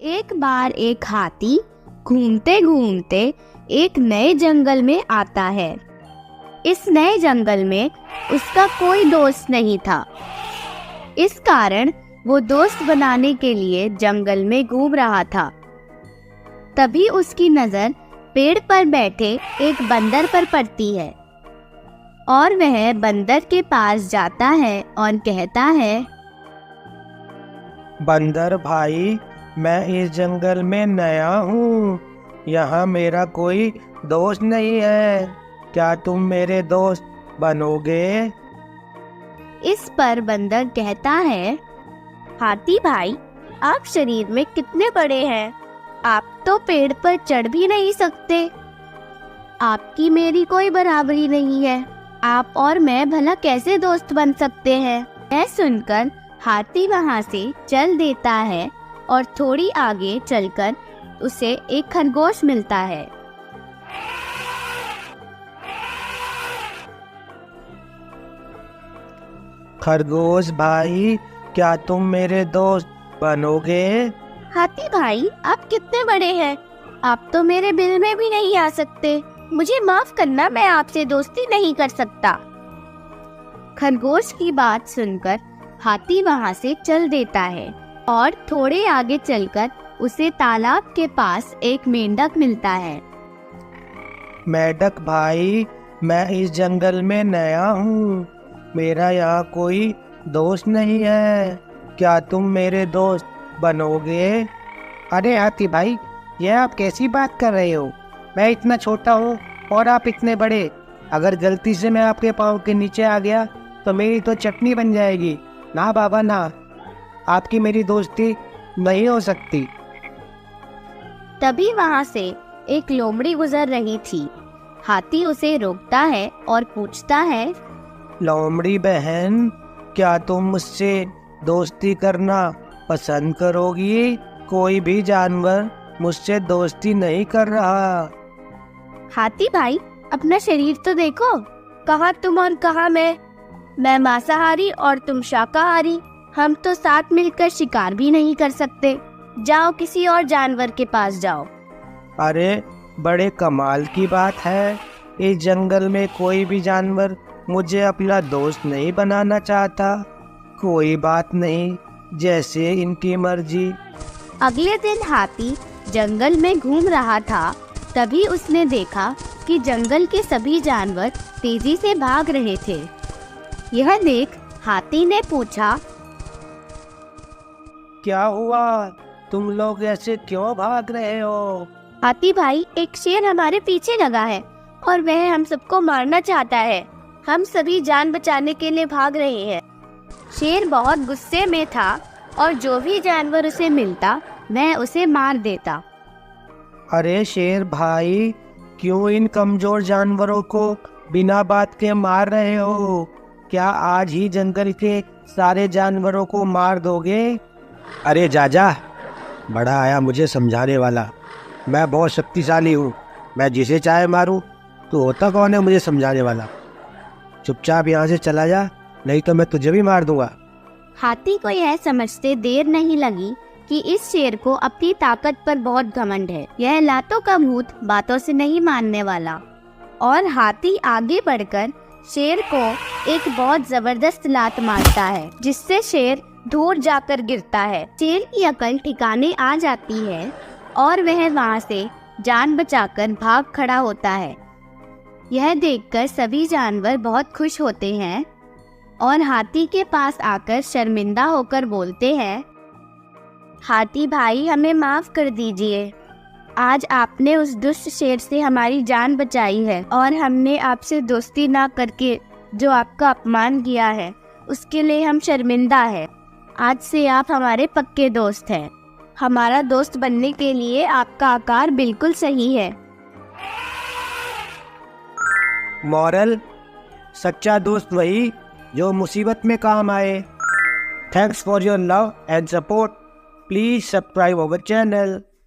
एक बार एक हाथी घूमते घूमते एक नए जंगल में आता है। इस नए जंगल में उसका कोई दोस्त नहीं था। इस कारण वो दोस्त बनाने के लिए जंगल में घूम रहा था। तभी उसकी नजर पेड़ पर बैठे एक बंदर पर पड़ती है और वह बंदर के पास जाता है और कहता है, बंदर भाई, मैं इस जंगल में नया हूँ। यहाँ मेरा कोई दोस्त नहीं है। क्या तुम मेरे दोस्त बनोगे? इस पर बंदर कहता है, हाथी भाई, आप शरीर में कितने बड़े हैं। आप तो पेड़ पर चढ़ भी नहीं सकते। आपकी मेरी कोई बराबरी नहीं है। आप और मैं भला कैसे दोस्त बन सकते हैं। यह सुनकर हाथी वहाँ से चल देता है और थोड़ी आगे चलकर उसे एक खरगोश मिलता है। खरगोश भाई, क्या तुम मेरे दोस्त बनोगे? हाथी भाई, आप कितने बड़े हैं। आप तो मेरे बिल में भी नहीं आ सकते। मुझे माफ करना, मैं आपसे दोस्ती नहीं कर सकता। खरगोश की बात सुनकर हाथी वहाँ से चल देता है और थोड़े आगे चलकर उसे तालाब के पास एक मेंढक मिलता है। मेढक भाई, मैं इस जंगल में नया हूँ। मेरा यहाँ कोई दोस्त नहीं है। क्या तुम मेरे दोस्त बनोगे? अरे हाथी भाई, यह आप कैसी बात कर रहे हो। मैं इतना छोटा हूँ और आप इतने बड़े। अगर गलती से मैं आपके पाँव के नीचे आ गया तो मेरी तो चटनी बन जाएगी। ना बाबा ना, आपकी मेरी दोस्ती नहीं हो सकती। तभी वहाँ से एक लोमड़ी गुजर रही थी। हाथी उसे रोकता है और पूछता है, लोमड़ी बहन, क्या तुम मुझसे दोस्ती करना पसंद करोगी? कोई भी जानवर मुझसे दोस्ती नहीं कर रहा। हाथी भाई, अपना शरीर तो देखो। कहाँ तुम और कहाँ मैं मांसाहारी और तुम शाकाहारी। हम तो साथ मिलकर शिकार भी नहीं कर सकते। जाओ, किसी और जानवर के पास जाओ। अरे, बड़े कमाल की बात है। इस जंगल में कोई भी जानवर मुझे अपना दोस्त नहीं बनाना चाहता। कोई बात नहीं, जैसे इनकी मर्जी। अगले दिन हाथी जंगल में घूम रहा था। तभी उसने देखा कि जंगल के सभी जानवर तेजी से भाग रहे थे। यह देख हाथी ने पूछा, क्या हुआ? तुम लोग ऐसे क्यों भाग रहे हो? हाथी भाई, एक शेर हमारे पीछे लगा है और वह हम सबको मारना चाहता है। हम सभी जान बचाने के लिए भाग रहे हैं। शेर बहुत गुस्से में था और जो भी जानवर उसे मिलता वह उसे मार देता। अरे शेर भाई, क्यों इन कमजोर जानवरों को बिना बात के मार रहे हो? क्या आज ही जंगल के सारे जानवरों को मार दोगे? अरे जाजा, बड़ा आया मुझे समझाने वाला। मैं बहुत शक्तिशाली हूँ। मैं जिसे चाहे मारूँ। तू होता कौन है मुझे समझाने वाला? चुपचाप यहाँ से चला जा, नहीं तो मैं तुझे भी मार दूंगा। हाथी को यह समझते देर नहीं लगी कि इस शेर को अपनी ताकत पर बहुत घमंड है। यह लातों का भूत, बातों से नहीं मानने वाला। और हाथी आगे बढ़कर शेर को एक बहुत जबरदस्त लात मारता है, जिससे शेर दूर जाकर गिरता है। शेर की अकल ठिकाने आ जाती है और वह वहाँ से जान बचाकर भाग खड़ा होता है। यह देखकर सभी जानवर बहुत खुश होते हैं और हाथी के पास आकर शर्मिंदा होकर बोलते हैं, हाथी भाई, हमें माफ कर दीजिए। आज आपने उस दुष्ट शेर से हमारी जान बचाई है और हमने आपसे दोस्ती ना करके जो आपका अपमान किया है उसके लिए हम शर्मिंदा हैं। आज से आप हमारे पक्के दोस्त हैं। हमारा दोस्त बनने के लिए आपका आकार बिल्कुल सही है। मॉरल: सच्चा दोस्त वही जो मुसीबत में काम आए। Thanks for your love and support. Please subscribe our channel.